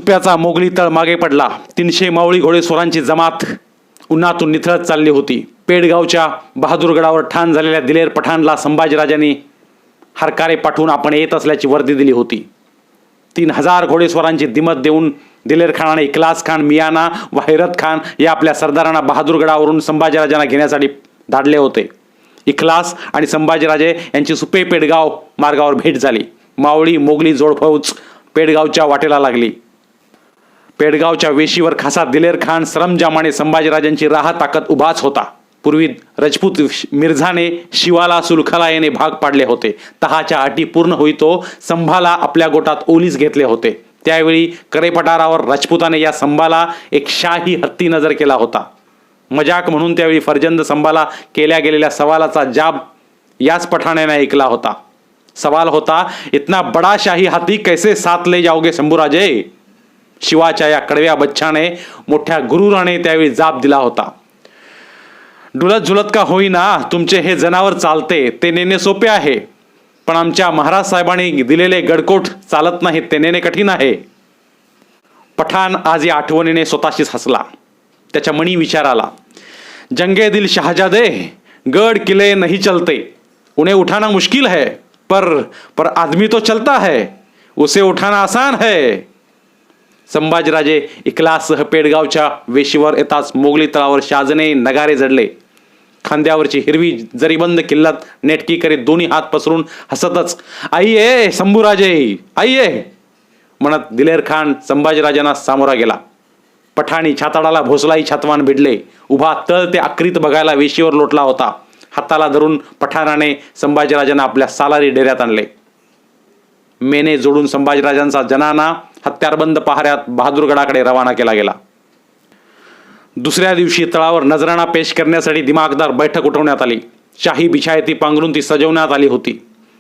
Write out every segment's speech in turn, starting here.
सुप्याचा Mowgli तळ मागे पडला. 300 मावळी घोडेस्वारांची जमात उन्हातून निथळत चालली होती. पेडगावच्या बहादूरगडावर ठाण झालेल्या दिलेर पठाणला संभाजीराजांनी हरकारे पाठवून आपण येत असल्याची वर्दी दिली होती. 3000 घोडेस्वारांची दिमत देऊन दिलेर खानाने इखलास खान, मियाना व हैरत खान या आपल्या सरदारांना बहादूरगडावरून संभाजीराजांना घेण्यासाठी धाडले होते. इखलास आणि संभाजीराजे यांची सुपे पेडगाव मार्गावर भेट झाली. मावळी मोगली जोडफौज पेडगावच्या वाटेला लागली. पेडगावच्या वेशीवर खासा दिलेर खान सरंजामाने संभाजीराजांची राह ताकद उभाच होता. पूर्वी रजपूत मिर्झाने शिवाला सुलखाला याने भाग पाडले होते. तहाच्या अटी पूर्ण होईतो संभाला आपल्या गोटात ओलीस घेतले होते. त्यावेळी करेपठारावर राजपुताने या संभाला एक शाही हत्ती नजर केला होता. मजाक म्हणून त्यावेळी फर्जंद संभाला केल्या गेलेल्या सवालाचा जाब याच पठाण्याने ऐकला होता. सवाल होता, इतना बडा शाही हाती कैसे साथ ले जाओगे शंभूराजे. शिवाच्या या कडव्या बच्चाने मोठ्या गुरुराने त्यावेळी जाब दिला होता. डुलत झुलत का होईना तुमचे हे जनावर चालते ते नेणे सोपे आहे, पण आमच्या महाराज साहेबांनी दिलेले गडकोट चालत नाहीत ते नेणे कठीण आहे. पठाण आज या आठवणीने स्वतःशीच हसला. त्याच्या मनी विचार आला, जंगे दिल शहजादे, गड किले नहीं चलते, उन्हें उठाना मुश्किल है, पर आदमी तो चलता है, उसे उठाना आसान है. संभाजीराजे इखलाससह पेडगावच्या वेशीवर येताच मोगली तळावर शाजने नगारे जडले. खांद्यावरची हिरवी जरीबंद किल्लत नेटकी करीत दोन्ही हात पसरून हसतच आइये शंभूराजे आइये म्हणत दिलेर खान संभाजीराजांना सामोरा गेला. पठाणी छाताडाला भोसलाई छातवान भिडले. उभा तळ ते आकृत बघायला वेशीवर लोटला होता. हाताला धरून पठाणाने संभाजीराजांना आपल्या सालारी डेऱ्यात आणले. मेने जोडून संभाजीराजांचा जनाना हत्यारबंद पहाऱ्यात बहादूरगडाकडे रवाना केला गेला. दुसऱ्या दिवशी तळावर नजराणा पेश करण्यासाठी दिमागदार बैठक उठवण्यात आली. शाही बिछायती पांघरून ती सजवण्यात आली होती.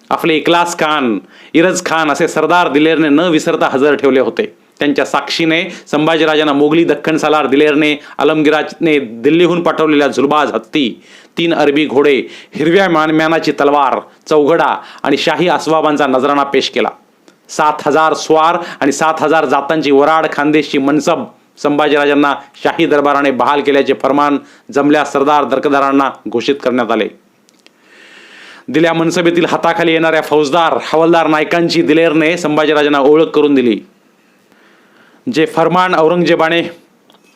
आपले इखलास खान, इरज खान असे सरदार दिलेरने न विसरता हजर ठेवले होते. त्यांच्या साक्षीने संभाजीराजांना मोगली दख्खन सालार दिलेरने आलमगीराने दिल्लीहून पाठवलेल्या झुलबाज हत्ती, 3 अरबी घोडे, हिरव्या मानम्यानाची तलवार, चौघडा आणि शाही अस्वाबांचा नजराणा पेश केला. 7000 स्वार आणि 7000 जातांची वराड खानदेशची मनसब संभाजीराजांना शाही दरबाराने बहाल केल्याचे फरमान जमल्या सरदार दरकदारांना घोषित करण्यात आले. दिल्या मनसबेतील हाताखाली येणाऱ्या फौजदार हवालदार नायकांची दिलेरने संभाजीराजांना ओळख करून दिली. जे फरमान औरंगजेबाने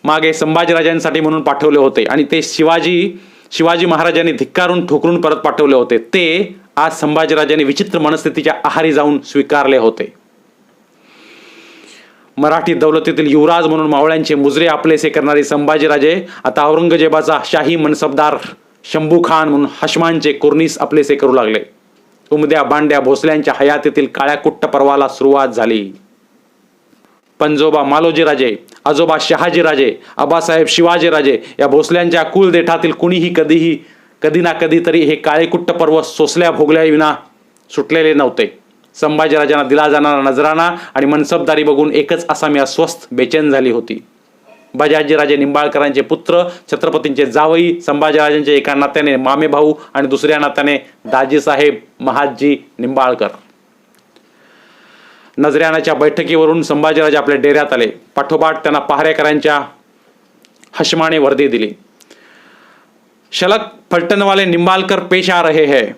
मागे संभाजीराजांसाठी म्हणून पाठवले होते आणि ते शिवाजी महाराजांनी धिक्कारून ठोकरून परत पाठवले होते, ते आज संभाजीराजांनी विचित्र मनस्थितीच्या आहारी जाऊन स्वीकारले होते. मराठी दौलतीतील युवराज म्हणून मावळ्यांचे मुजरे आपलेसे करणारे संभाजीराजे आता औरंगजेबाचा शाही मनसबदार शंभू खान म्हणून हशमांचे कुर्नीस आपलेसे करू लागले. उमद्या बांड्या भोसल्यांच्या हयातीतील काळ्या कुट्ट पर्वाला सुरुवात झाली. पंजोबा मालोजीराजे, आजोबा शहाजीराजे, आबासाहेब शिवाजीराजे या भोसल्यांच्या कुलदेठातील कुणीही कधी ना कधी तरी हे काळे कुट्ट पर्व सोसल्या भोगल्या विना सुटलेले नव्हते. संभाजीराजांना दिला जाणारा नजराणा आणि मनसबदारी बघून एकच आसामी अस्वस्थ बेचैन झाली होती. बजाजीराजे निंबाळकरांचे पुत्र, छत्रपतींचे जावई, संभाजीराजांचे एका नात्याने मामे भाऊ आणि दुसऱ्या नात्याने दाजीसाहेब महादजी निंबाळकर. नजराणाच्या बैठकीवरून संभाजीराजे आपल्या डेऱ्यात आले. पाठोपाठ त्यांना पहारेकरांच्या हशमाने वर्दी दिली. शलक फलटणवाले निंबाळकर पेश आ रहे हैं.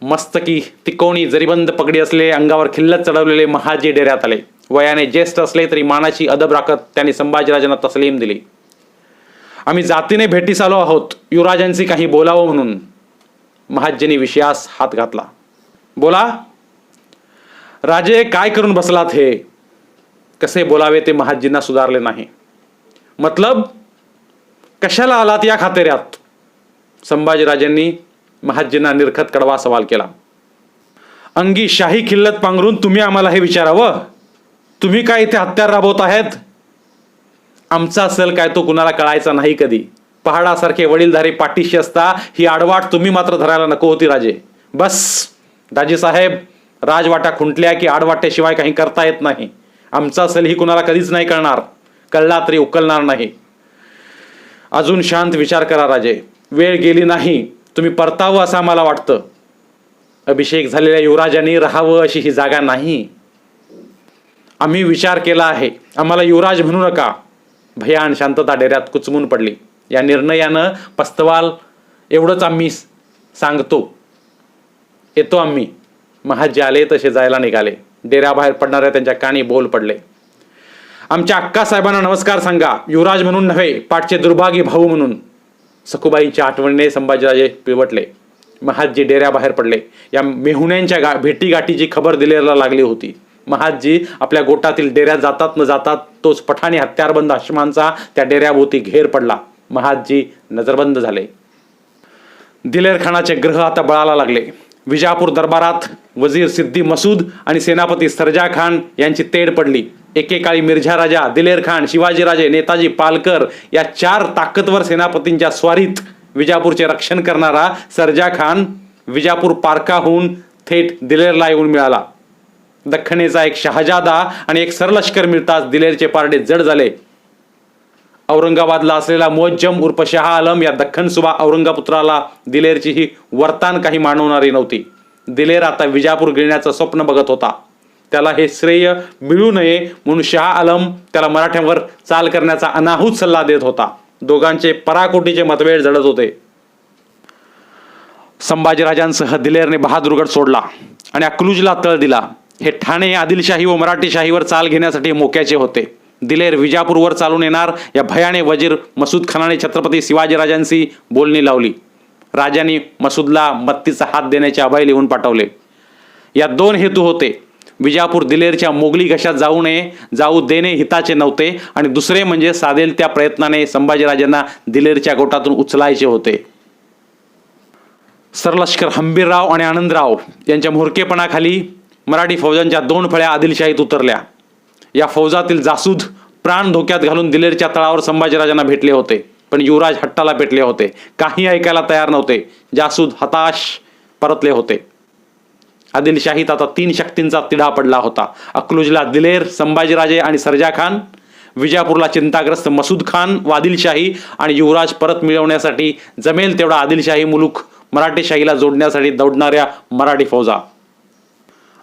मस्तकी तिकोणी जरीबंद पगडी असलेले, अंगावर खिल्लत चढवलेले महाजी डेऱ्यात आले. वयाने ज्येष्ठ असले तरी मानाची अदब राखत त्यांनी संभाजीराजांना तस्लीम दिली. आम्ही जातीने भेटीस आलो आहोत, युवराजांशी काही बोलावं म्हणून. महाजींनी विषयास हात घातला. बोला राजे, काय करून बसलात हे. कसे बोलावे ते महाजींना सुधारले नाही. मतलब कशाला आलात या खातेऱ्यात. संभाजीराजांनी महाजींना निर्खत कडवा सवाल केला. अंगी शाही खिल्लत पांघरून तुम्ही आम्हाला हे विचारावं. तुम्ही काय इथे हत्यार राबवत आहेत. आमचा असेल काय तो कुणाला कळायचा नाही कधी. पहाडासारखे वडीलधारी पाठीशी असता ही आडवाट तुम्ही मात्र धरायला नको होती राजे. बस दाजी साहेब, राजवाटा खुंटल्या की आडवाट्याशिवाय काही करता येत नाही. आमचा असेल ही कुणाला कधीच नाही कळणार. कळला तरी उकलणार नाही. अजून शांत विचार करा राजे. वेळ गेली नाही. तुम्ही परतावं असं मला वाटतं. अभिषेक झालेल्या युवराजांनी राहावं अशी ही जागा नाही. आम्ही विचार केला आहे, आम्हाला युवराज म्हणू नका. भयान शांतता डेऱ्यात कुचमून पडली. या निर्णयानं पस्तवाल एवढंच आम्ही सांगतो. येतो आम्ही. महाजी आले तसे जायला निघाले. डेऱ्याबाहेर पडणाऱ्या त्यांच्या कानी बोल पडले. आमच्या अक्कासाहेबांना नमस्कार सांगा, युवराज म्हणून नव्हे, पाठचे दुर्भागी भाऊ म्हणून. सखुबाईंच्या आठवणीने संभाजीराजे पिळवटले. महाजी डेऱ्याबाहेर पडले. या मेहुण्यांच्या भेटीगाठीची खबर दिलेला लागली होती. महाजी आपल्या गोटातील डेऱ्यात जातात न जातात तोच पठाणी हत्यारबंद हाशमांचा त्या डेऱ्याभोवती घेर पडला. महाजी नजरबंद झाले. दिलेर खानाचे ग्रह आता बळाला लागले. विजापूर दरबारात वजीर सिद्दी मसूद आणि सेनापती सरजा खान यांची तेढ पडली. एकेकाळी मिर्झा राजा, दिलेर खान, शिवाजीराजे, नेताजी पालकर या 4 ताकदवर सेनापतींच्या स्वारीत विजापूरचे रक्षण करणारा सरजा खान विजापूर पारकाहून थेट दिलेरला येऊन मिळाला. दख्खनेचा एक शहाजादा आणि एक सरलष्कर मिळताच दिलेरचे पारडे जड झाले. औरंगाबादला असलेला मुअज्जम उर्फ शाह आलम या दख्खन सुबा औरंगपुत्राला दिलेरची ही वर्तान काही मानवणारी नव्हती. दिलेर आता विजापूर गिळण्याचं स्वप्न बघत होता. त्याला हे श्रेय मिळू नये म्हणून शाह आलम त्याला मराठ्यांवर चाल करण्याचा अनाहूत सल्ला देत होता. दोघांचे पराकोटीचे मतभेद जडत होते. संभाजीराजांसह दिलेरने बहादूरगड सोडला आणि अकलूजला तळ दिला. हे ठाणे आदिलशाही व मराठीशाहीवर चाल घेण्यासाठी मोक्याचे होते. दिलेर विजापूरवर चालून येणार या भयाने वजीर मसूद खानाने छत्रपती शिवाजीराजांशी बोलणी लावली. राजांनी मसूदला मत्तीचा हात देण्याचे अभय लिहून पाठवले. या 2 हेतू होते. विजापूर दिलेरच्या मोगली घशात जाऊ देणे हिताचे नव्हते आणि दुसरे म्हणजे साधेल त्या प्रयत्नाने संभाजीराजांना दिलेरच्या गोटातून उचलायचे होते. सरलष्कर हंबीरराव आणि आनंदराव यांच्या म्होरकेपणाखाली मराठी फौजांच्या 2 फळ्या आदिलशाहीत उतरल्या. या फौजातील जासूद प्राण धोक्यात घालून दिलेरच्या तळावर संभाजीराजांना भेटले होते, पण युवराज हट्टाला पेटले होते. काही ऐकायला तयार नव्हते. जासूद हताश परतले होते. आदिलशाहीत आता 3 शक्तींचा तिढा पडला होता. अकलूजला दिलेर, संभाजीराजे आणि सरजा खान, विजापूरला चिंताग्रस्त मसूद खान व आदिलशाही आणि युवराज परत मिळवण्यासाठी जमेल तेवढा आदिलशाही मुलूक मराठीशाहीला जोडण्यासाठी दौडणाऱ्या मराठी फौजा.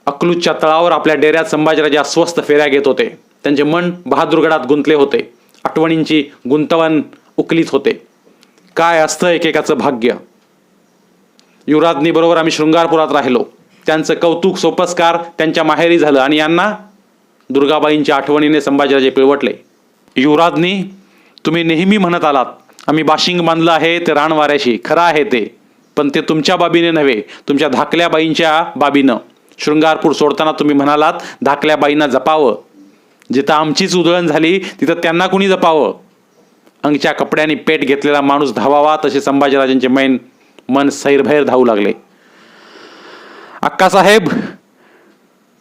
अकलूजच्या तळावर आपल्या डेऱ्यात संभाजीराजे अस्वस्थ फेऱ्या घेत होते. त्यांचे मन बहादूरगडात गुंतले होते. आठवणींची गुंतवण उकलीत होते. काय असतं एकेकाचं भाग्य. युवराजनी बरोबर आम्ही शृंगारपुरात राहिलो. त्यांचं कौतुक सोपस्कार त्यांच्या माहेरी झालं आणि यांना दुर्गाबाईंच्या आठवणीने संभाजीराजे पिळवटले. युवराजनी, तुम्ही नेहमी म्हणत आलात आम्ही बाशिंग बांधलं आहे ते रानवाऱ्याशी. खरं आहे ते, पण ते तुमच्या बाबीने नव्हे, तुमच्या धाकल्या बाईंच्या बाबीनं. शृंगारपूर सोडताना तुम्ही म्हणालात धाकल्या बाईंना जपावं. जिथं आमचीच उधळण झाली तिथं त्यांना कुणी जपावं. अंगच्या कपड्यांनी पेट घेतलेला माणूस धावावा तसे संभाजीराजांचे मन सैरभैर धावू लागले. अक्कासाहेब,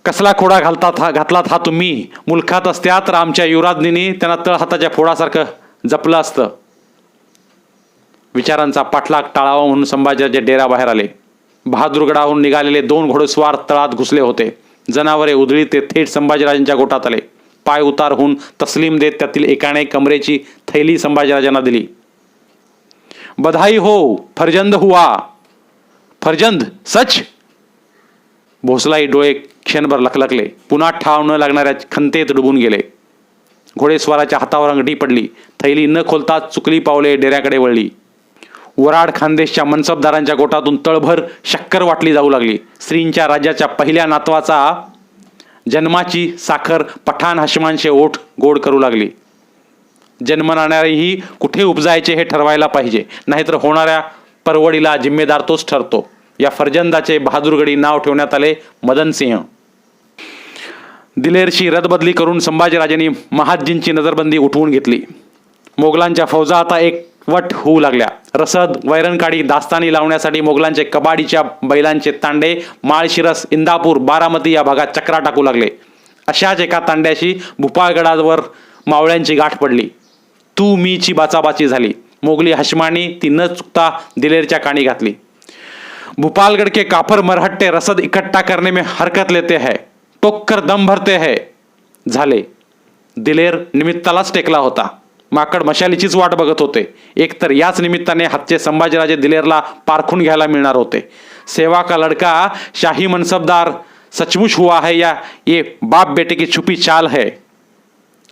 कसला खोडा घातलात हा तुम्ही. मुलखात असत्या तर आमच्या युवराजनीने त्यांना तळहाताच्या फोडासारखं जपलं असतं. विचारांचा पाठलाग टाळावा म्हणून संभाजीराजे डेऱ्याबाहेर आले. बहादूरगडाहून निघालेले 2 घोडेस्वार तळात घुसले होते. जनावरे उधळी ते थेट संभाजीराजांच्या गोटात आले. पाय उतार होऊन तस्लीम देत त्यातील एकाने कमरेची थैली संभाजीराजांना दिली. बधाई हो, फर्जंद हुआ. फर्जंद सच. भोसलाई डोळे क्षणभर लखलखले. पुन्हा ठाव न लागणाऱ्या खंतेत डुबून गेले. घोडेस्वाराच्या हातावर अंगठी पडली. थैली न खोलता चुकली पावले डेऱ्याकडे वळली. वराड खानदेशच्या मनसबदारांच्या गोटातून तळभर शक्कर वाटली जाऊ लागली. श्रींच्या राज्याच्या पहिल्या नातवाचा जन्माची साखर पठाण हाशमांचे ओठ गोड करू लागली. जन्मणारेही कुठे उपजायचे हे ठरवायला पाहिजे, नाहीतर होणाऱ्या परवडीला जिम्मेदार तोच ठरतो. या फर्जंदाचे बहादूरगडी नाव ठेवण्यात आले मदनसिंह. दिलेरची रदबदली करून संभाजीराजांनी महादजींची नजरबंदी उठवून घेतली. मोगलांच्या फौजा आता एकवट होऊ लागल्या. रसद, वैरणकाडी, दास्तानी लावण्यासाठी मोगलांचे कबाडीच्या बैलांचे तांडे माळशिरस, इंदापूर, बारामती या भागात चक्रा टाकू लागले. अशाच एका तांड्याशी भूपाळगडावर मावळ्यांची गाठ पडली. तू मीची बाचाबाची झाली. मोगली हशमानी ती न चुकता दिलेरच्या कानी घातली. भूपालगड के काफर मरहट्टे रसद इकट्ठा करने में हरकत लेते हैं, टोककर दम भरते हैं. झाले. दिलेर निमित्तालाच टेकला होता. माकड मशालीचीच वाट बघत होते. एकतर याच निमित्ताने हातचे संभाजीराजे दिलेरला पारखून घ्यायला मिळणार होते. सेवा का लडका शाही मनसबदार सचमुच हुआ है या ये बाप बेटे की छुपी चाल है?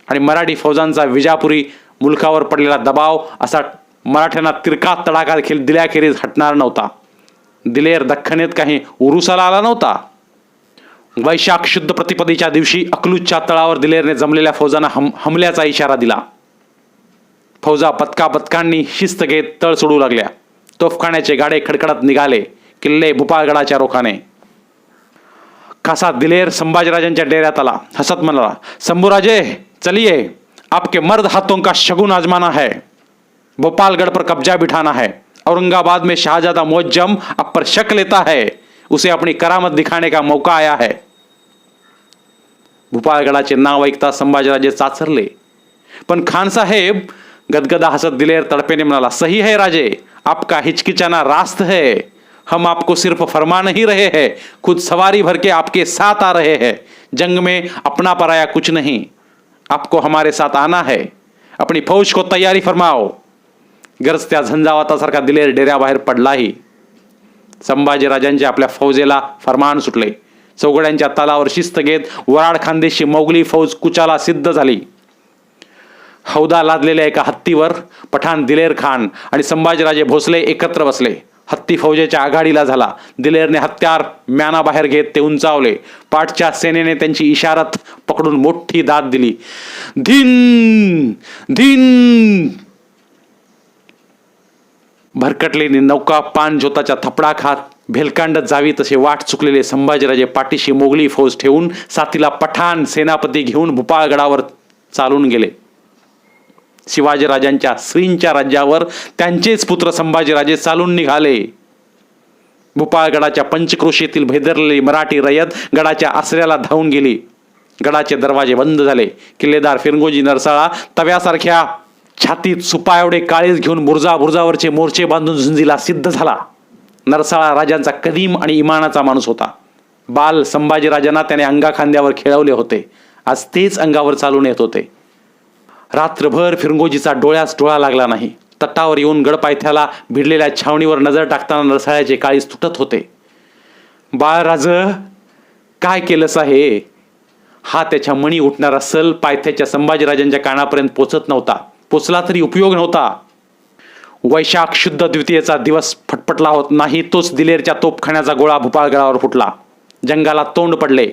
आणि मराठी फौजांचा विजापुरी मुलकावर पडलेला दबाव असा मराठ्यांना तिरका तडाखा देखील दिल्याखेरीज हटणार नव्हता. दिलेर दख्खनेत काही उरुसाला आला नव्हता. वैशाख शुद्ध प्रतिपदेच्या दिवशी अकलूजच्या तळावर दिलेरने जमलेल्या फौजांना हमल्याचा इशारा दिला. फौजा पथकांनी शिस्त घेत तळ सोडू लागल्या. तोफखान्याचे गाडे खडखडत निघाले. किल्ले भूपाळगडाच्या रोखाने. खासा दिलेर संभाजीराजांच्या डेऱ्यात आला. हसत म्हणाला, शंभूराजे चलिए, आपके मर्द हाथों का शगुन आजमाना है. भोपालगढ़ पर कब्जा बिठाना है. औरंगाबाद में शाहजादा मुअज्जम आप पर शक लेता है. उसे अपनी करामत दिखाने का मौका आया है. भोपाळगडाचे नाव ऐकता संभाजीराजे चाचरले. पण खान साहेब, गदगदा हसत दिलेर तड़पेने म्हणाला, सही है राजे, आपका हिचकिचाना रास्त है. हम आपको सिर्फ फरमा नहीं रहे हैं, खुद सवारी भर के आपके साथ आ रहे हैं. जंग में अपना पराया कुछ नहीं. आपको हमारे साथ आना है. अपनी फौज को तैयारी फरमाओ. गरजत्या झंझावातासारखा दिलेर डेऱ्याबाहेर पडलाही. संभाजीराजांचे आपल्या फौजेला फरमान सुटले. चौघड्यांच्या तालावर शिस्त घेत वराड खानदेशी मोगली फौज कुचाला सिद्ध झाली. हौदा लादलेल्या एका हत्तीवर पठाण दिलेर खान आणि संभाजीराजे भोसले एकत्र बसले. हत्ती फौजेच्या आघाडीला झाला. दिलेरने हत्यार म्यानाबाहेर घेत ते उंचावले. पाठच्या सेनेने त्यांची इशारत पकडून मोठी दाद दिली. धिन धिन. भरकटलेली नौका पान ज्योताच्या थपडा खात भेलकांडत जावी तसे वाट चुकलेले संभाजीराजे पाठीशी मोगली फौज ठेवून साथीला पठाण सेनापती घेऊन भूपाळगडावर चालून गेले. शिवाजीराजांच्या श्रींच्या राज्यावर त्यांचेच पुत्र संभाजीराजे चालून निघाले. भूपाळगडाच्या पंचक्रोशीतील भेदरलेली मराठी रयत गडाच्या आसऱ्याला धावून गेली. गडाचे दरवाजे बंद झाले. किल्लेदार फिरंगोजी नरसाळा तव्यासारख्या छातीत सुपा एवढे काळीज घेऊन बुर्जावरचे मोर्चे बांधून झुंजीला सिद्ध झाला. नरसाळा राजांचा कदीम आणि इमानाचा माणूस होता. बाल संभाजीराजांना त्याने अंगाखांद्यावर खेळवले होते. आज तेच अंगावर चालून येत होते. रात्रभर फिरंगोजीचा डोळ्यास डोळा लागला नाही. तटावर येऊन गडपायथ्याला भिडलेल्या छावणीवर नजर टाकताना नरसाळ्याचे काळीज तुटत होते. बाळराज, काय केलंस आहे? हा त्याच्या मणी उठणारा सल पायथ्याच्या संभाजीराजांच्या कानापर्यंत पोचत नव्हता. पोचला तरी उपयोग नव्हता. वैशाख शुद्ध द्वितीयेचा दिवस फटफटला होत नाही तोच दिलेरच्या तोपखान्याचा गोळा भूपाळगडावर फुटला. जंगाला तोंड पडले.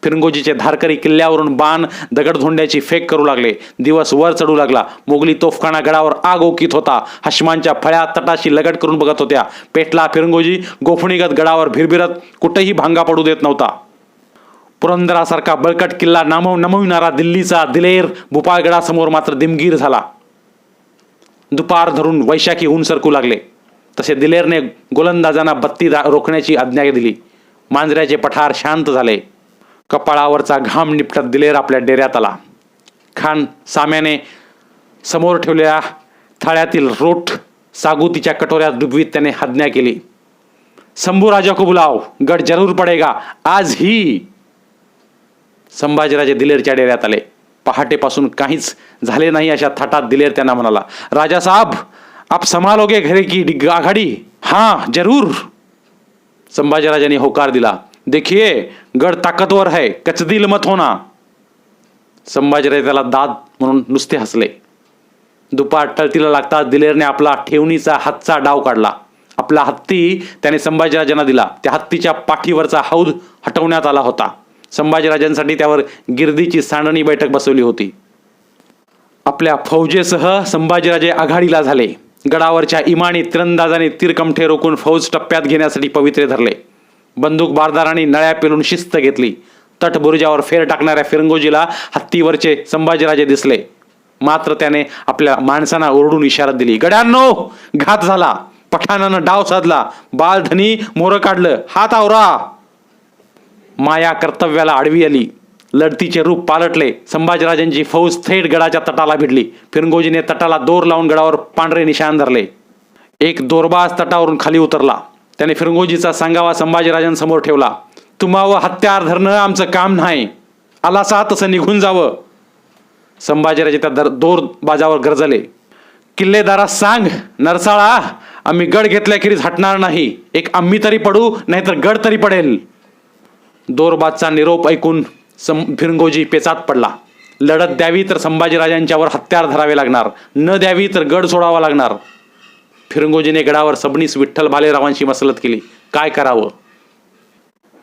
फिरंगोजीचे धारकरी किल्ल्यावरून बाण दगडधोंड्याची फेक करू लागले. दिवस वर चढू लागला. मोगली तोफखाना गडावर आग ओकीत होता. हशमांच्या फळ्या तटाशी लगट करून बघत होत्या. पेटला फिरंगोजी गोफणीगत गडावर भिरभिरत कुठेही भांगा पडू देत नव्हता. पुरंदरासारखा बळकट किल्ला नमविणारा दिल्लीचा दिलेर भूपाळगडासमोर मात्र दिमगीर झाला. दुपार धरून वैशाखी ऊन सरकू लागले. तसे दिलेरने गोलंदाजांना बत्ती रोखण्याची आज्ञा दिली. मांजऱ्याचे पठार शांत झाले. कपाळावरचा घाम निपटत दिलेर आपल्या डेऱ्यात आला. खान साम्याने समोर ठेवलेल्या थाळ्यातील रोट सागुतीच्या कटोऱ्यात डुबवीत त्याने आज्ञा केली. शंभू राजा को बुलाव, गड जरूर पडेगा आज ही. संभाजीराजे दिलेरच्या डेऱ्यात आले. पहाटेपासून काहीच झाले नाही अशा थाटात दिलेर त्यांना म्हणाला, राजा साहब, आप संभालोगे घरे की आघाडी? हाँ जरूर. संभाजीराजांनी होकार दिला. देखिए गड ताकतवर है, कचदिल मत होना. संभाजीराजे त्याला दाद म्हणून नुसते हसले. दुपार टळतीला लागताच दिलेरने आपला ठेवणीचा हातचा डाव काढला. आपला हत्ती त्याने संभाजीराजांना दिला. त्या हत्तीच्या पाठीवरचा हौद हटवण्यात आला होता. संभाजीराजांसाठी त्यावर गिर्दीची सांडणी बैठक बसवली होती. आपल्या फौजेसह संभाजीराजे आघाडीला झाले. गडावरच्या इमानी तिरंदाजाने तीरकमठे रोखून फौज टप्प्यात घेण्यासाठी पवित्रे धरले. बंदूक बारदारांनी नळ्या पेलून शिस्त घेतली. तटबुरुजावर फेर टाकणाऱ्या फिरंगोजीला हत्तीवरचे संभाजीराजे दिसले. मात्र त्याने आपल्या माणसांना ओरडून इशारा दिली. गड्यांनो, घात झाला. पठाणानं डाव साधला. बालधनी मोहर काढलं. हात आवरा. माया कर्तव्याला आडवी आली. लढतीचे रूप पालटले. संभाजीराजांची फौज थेट गडाच्या तटाला भिडली. फिरंगोजीने तटाला दोर लावून गडावर पांढरे निशाण धरले. एक दोरबाज तटावरून खाली उतरला. त्याने फिरंगोजीचा सांगावा संभाजीराजांसमोर ठेवला. तुम्हावं हत्यार धरणं आमचं काम नाही. आलासा तसं निघून जावं. संभाजीराजे त्या दोर बाजावर गरजले. किल्लेदारास सांग, नरसाळा, आम्ही गड घेतल्याखेरीज हटणार नाही. एक आम्ही तरी पडू, नाहीतर गड तरी पडेल. दोरबादचा निरोप ऐकून फिरंगोजी पेचात पडला. लढत द्यावी तर संभाजीराजांच्यावर हत्यार धरावे लागणार, न द्यावी तर गड सोडावा लागणार. फिरंगोजीने गडावर सबनीस विठ्ठल भालेरावांशी मसलत केली. काय करावं?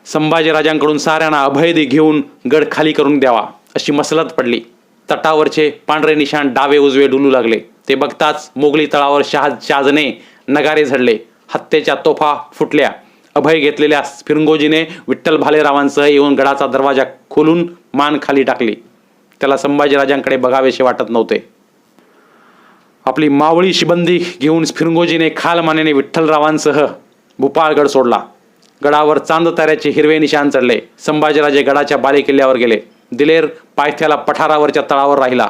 संभाजीराजांकडून साऱ्यांना अभय घेऊन गड खाली करून द्यावा अशी मसलत पडली. तटावरचे पांढरे निशाण डावे उजवे डुलू लागले. ते बघताच मोगली तळावर शहाजने नगारे झडले. हत्तेच्या तोफा फुटल्या. अभय घेतलेल्या फिरंगोजीने विठ्ठल भालेरावांसह येऊन गडाचा दरवाजा खोलून मान खाली टाकली. त्याला संभाजीराजांकडे बघावेसे वाटत नव्हते. आपली मावळी शिबंदी घेऊन फिरंगोजीने खालमानेने विठ्ठलरावांसह भूपाळगड सोडला. गडावर चांदताऱ्याचे हिरवे निशाण चढले. संभाजीराजे गडाच्या बालेकिल्ल्यावर गेले. दिलेर पायथ्याला पठारावरच्या तळावर राहिला.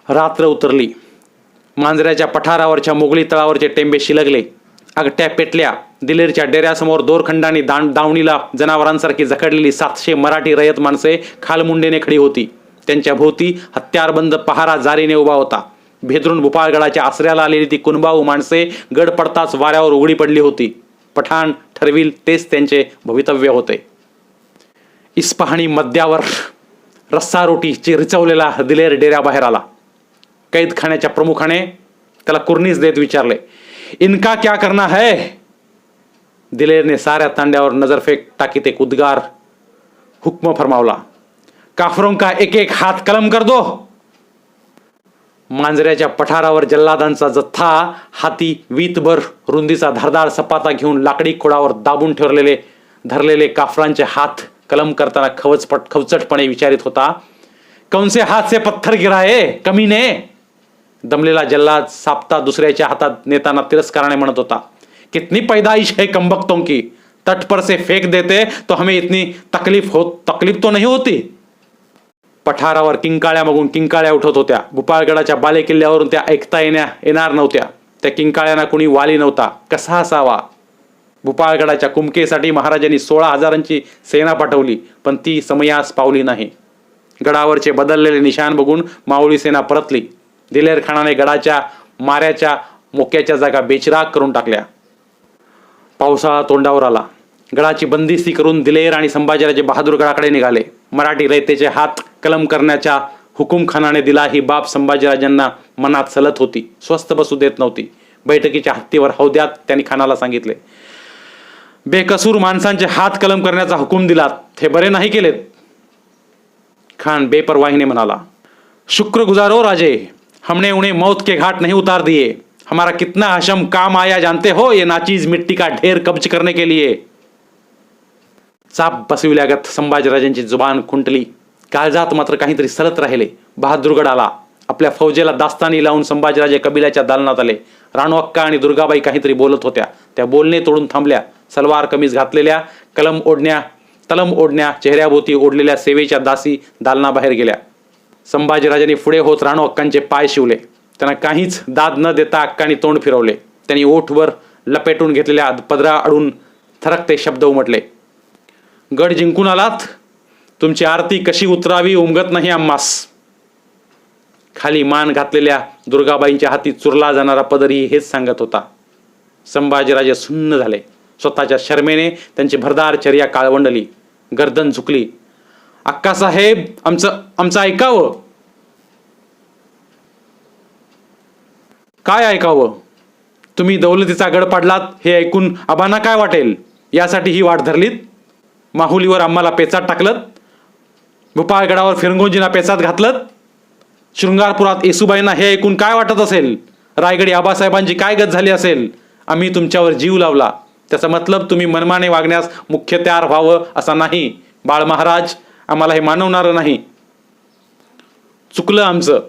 रात्र उतरली. मांजऱ्याच्या पठारावरच्या मोगली तळावरचे टेंबे शिलगले. आगट्या पेटल्या. दिलेरच्या डेऱ्यासमोर दोरखंडाने दावणीला जनावरांसारखी जखडलेली 700 मराठी रयत माणसे खालमुंडेने खडी होती. त्यांच्या भोवती हत्यारबंद पहारा जारीने उभा होता. भेदरून भूपाळगडाच्या आसऱ्याला आलेली ती कुणबाऊ माणसे गड पडताच वाऱ्यावर उघडी पडली होती. पठाण ठरविल तेच त्यांचे भवितव्य होते. इस्पाहाणी मद्यावर रस्सा रोटीची रिचवलेला दिलेर डेऱ्याबाहेर आला. कैदखान्याच्या प्रमुखाने त्याला कुर्नीस देत विचारले, इनका क्या करना है? दिलेरने साऱ्या तांड्यावर नजरफेक टाकीत एक उद्गार हुक्म फरमावला, काफरों का एक एक हात कलम कर दो. मांजऱ्याच्या पठारावर जल्लादांचा जथ्था हाती वीतभर रुंदीचा धारदार सपाटा घेऊन लाकडी खोडावर दाबून धरलेले काफरांचे हात कलम करताना खवचटपणे विचारित होता, कौन से हात से पत्थर गिराए कमीने? दमलेला जल्लाद सापता दुसऱ्याच्या हातात नेताना तिरस्काराने म्हणत होता, कितनी पैदाइश है कमबख्तों की, तट पर से फेक देते तो हमें इतनी तकलीफ तो नहीं होती. पठारावर किंकाळ्या मागून किंकाळ्या उठत होत्या. भूपाळगडाच्या बालेकिल्ल्यावरून त्या ऐकता येणार नव्हत्या. त्या किंकाळ्यांना कुणी वाली नव्हता. कसा असावा? भूपाळगडाच्या कुमकेसाठी महाराजांनी 16,000ची सेना पाठवली, पण ती समयास पावली नाही. गडावरचे बदललेले निशाण बघून मावळी सेना परतली. दिलेर खानाने गडाच्या माऱ्याच्या मोक्याच्या जागा बेचिराग करून टाकल्या. पावसाळा तोंडावर आला. गडाची बंदिस्ती करून दिलेर आणि संभाजीराजे बहादूर गडाकडे निघाले. मराठी रयतेचे हात कलम करण्याच्या हुकुम खानाने दिला ही बाब संभाजीराजांना मनात सलत होती. स्वस्थ बसू देत नव्हती. बैठकीच्या हत्तीवर हौद्यात त्यांनी खानाला सांगितले, बेकसूर माणसांचे हात कलम करण्याचा हुकूम दिलात, हे बरे नाही केलेत. खान बेपरवाहीने म्हणाला, शुक्रगुजार हो राजे, हमने उन्हें मौत के घाट नहीं उतार दिए. हमारा कितना हशम काम आया जानते हो, ये नाचीज मिट्टी का ढेर कब्ज करने के लिए. चाप बसविल्यागत संभाजीराजांची जुबान खुंटली. काळजात मात्र काहीतरी सलत राहिले. बहादूरगड आला. आपल्या फौजेला दास्तानी लावून संभाजीराजे कबिलाच्या दालनात आले. राणूअक्का आणि दुर्गाबाई काहीतरी बोलत होत्या. त्या बोलणे तोडून थांबल्या. सलवार कमीज घातलेल्या, तलम ओढण्या चेहऱ्याभोवती ओढलेल्या सेवेच्या दासी दालनाबाहेर गेल्या. संभाजीराजांनी पुढे होत राणूअक्कांचे पाय शिवले. त्यांना काहीच दाद न देता अक्कांनी तोंड फिरवले. त्यांनी ओठवर लपेटून घेतलेल्या पदरा अडून थरकते शब्द उमटले, गड जिंकून आलात, तुमची आरती कशी उतरावी उमगत नाही आम्हास. खाली मान घातलेल्या दुर्गाबाईंच्या हाती चुरला जाणारा पदरी हेच सांगत होता. संभाजीराजे सुन्न झाले. स्वतःच्या शर्मेने त्यांची भरदार चर्या काळवंडली. गर्दन झुकली. अक्कासाहेब, आमचं ऐकावं. काय ऐकावं? तुम्ही दौलतीचा गड पाडलात हे ऐकून आबांना काय वाटेल यासाठी ही वाट धरलीत. माहुलीवर आम्हाला पेचात टाकलत. भूपाळगडावर फिरंगोजींना पेचात घातलत. शृंगारपुरात येसुबाईंना हे ऐकून काय वाटत असेल? रायगडी आबासाहेबांची काय गत झाली असेल? आम्ही तुमच्यावर जीव लावला. त्याचा मतलब तुम्ही मनमाने वागण्यास मुख्य तयार व्हावं असा नाही. बाळ महाराज, आम्हाला हे मानवणार नाही. चुकलं आमचं.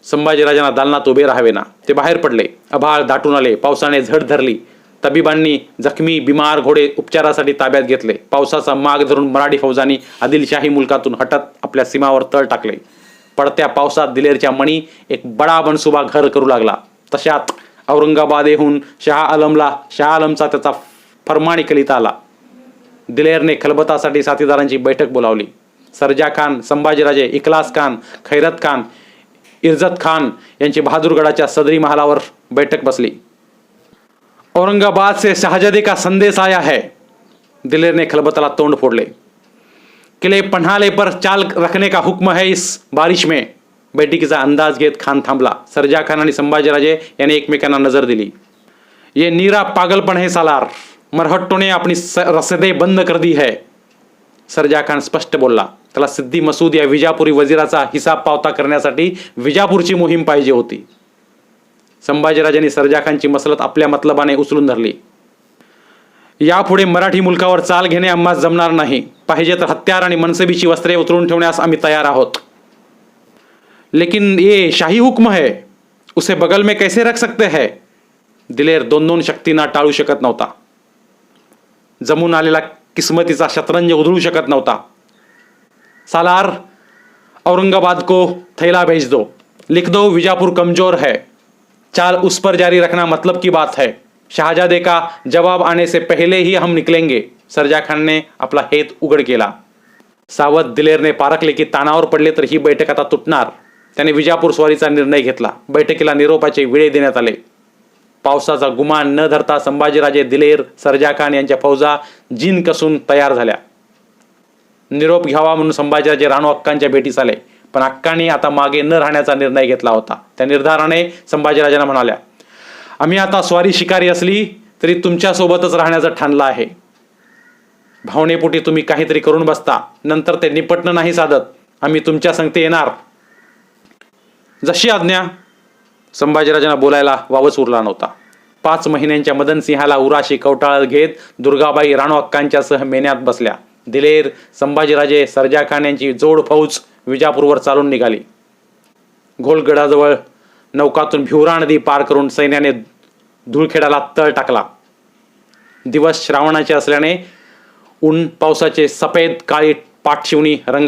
संभाजीराजांना दालनात उभे राहावे ना. ते बाहेर पडले. आभाळ दाटून आले. पावसाने झड धरली. तबिबांनी जखमी बिमार घोडे उपचारासाठी ताब्यात घेतले. पावसाचा माग धरून मराठी फौजांनी आदिलशाही मुलकातून हटत आपल्या सीमावर तळ टाकले. पडत्या पावसात दिलेरच्या मणी एक बडा मनसुबा घर करू लागला. तशात औरंगाबादेहून शाह आलमचा त्याचा फरमानी कलिता आला. दिलेरने खलबतासाठी साथीदारांची बैठक बोलावली. सरजा खान, संभाजीराजे, इखलास खान, खैरत खान, इर्जत खान यांची बहादूरगडाच्या सदरी महालावर बैठक बसली. औरंगाबाद से शाहजादे का संदेश आया है. दिलेर ने खलबताला तोंड फोड़ले। किले पन्हाले पर चाल रखने का हुक्म है इस बारिश में। बैठकीचा अंदाज घेत खान थांबला। सर्जा खान आणि संभाजीराजे यांनी एकमेकांना नजर दिली। ये नीरा पागलपण है सालार, मरहट्टों ने अपनी रसदें बंद कर दी है। सर्जा खान स्पष्ट बोलला। त्याला सिद्दी मसूद या विजापुरी वजिराचा हिसाब पावता करण्यासाठी विजापूरची मोहीम पाहिजे होती। संभाजीराजांनी सर्जा खानची मसलत आपल्या मतलबाने उचलून धरली। यापुढे मराठी मुलकावर चाल घेणे आम्हास जमणार नाही। पाहिजे तर हत्यार आणि मनसबीची वस्त्रे उतरून ठेवण्यास आम्ही तयार आहोत। लेकिन ये शाही हुक्म है, उसे बगल में कैसे रख सकते हैं? दिलेर दोन शक्तींना टाळू शकत नव्हता। जमून आलेला किस्मतीचा शतरंज उधळू शकत नव्हता। सालार, औरंगाबाद को थैला भेज दो, लिख दो विजापुर कमजोर है, चाल उस पर जारी रखना मतलब की बात है। शहाजादे का जवाब आने से पहले ही हम निकलेंगे। सर्जा खान ने आपला हेत उघड केला। सावध दिलेरने पारखले की तानावर पडले तर ही बैठक आता तुटणार। त्याने विजापूर स्वारीचा निर्णय घेतला। बैठकीला निरोपाचे विळे देण्यात आले। पावसाचा गुमान न धरता संभाजीराजे, दिलेर, सर्जा खान यांच्या फौजा जिन कसून तयार झाल्या। निरोप घ्यावा म्हणून संभाजीराजे राणू अक्कांच्या भेटीस आले, पण अक्कांनी आता मागे न राहण्याचा निर्णय घेतला होता। त्या निर्धाराने संभाजीराजांना म्हणाल्या, आम्ही आता स्वारी शिकारी असली तरी तुमच्या सोबतच राहण्याचं ठरलं आहे। भावनेपोटी तुम्ही काहीतरी करून बसता, नंतर ते निपटणं नाही साधत। आम्ही तुमच्या संगती येणार। जशी आज्ञा। संभाजीराजांना बोलायला वावच उरला नव्हता। 5 महिन्यांच्या मदनसिंहाला उराशी कवटाळत घेत दुर्गाबाई राणू अक्कांच्या सह मेन्यात बसल्या। दिलेर, संभाजीराजे, सर्जा खान यांची जोड फौज विजापूरवर चालून निघाली। घोलगडाजवळ नौकातून भिवरा नदी पार करून सैन्याने धुळखेडाला तळ टाकला। दिवस श्रावणाचे असल्याने ऊन पावसाचे सफेद काळी पाठशिवणी रंगाला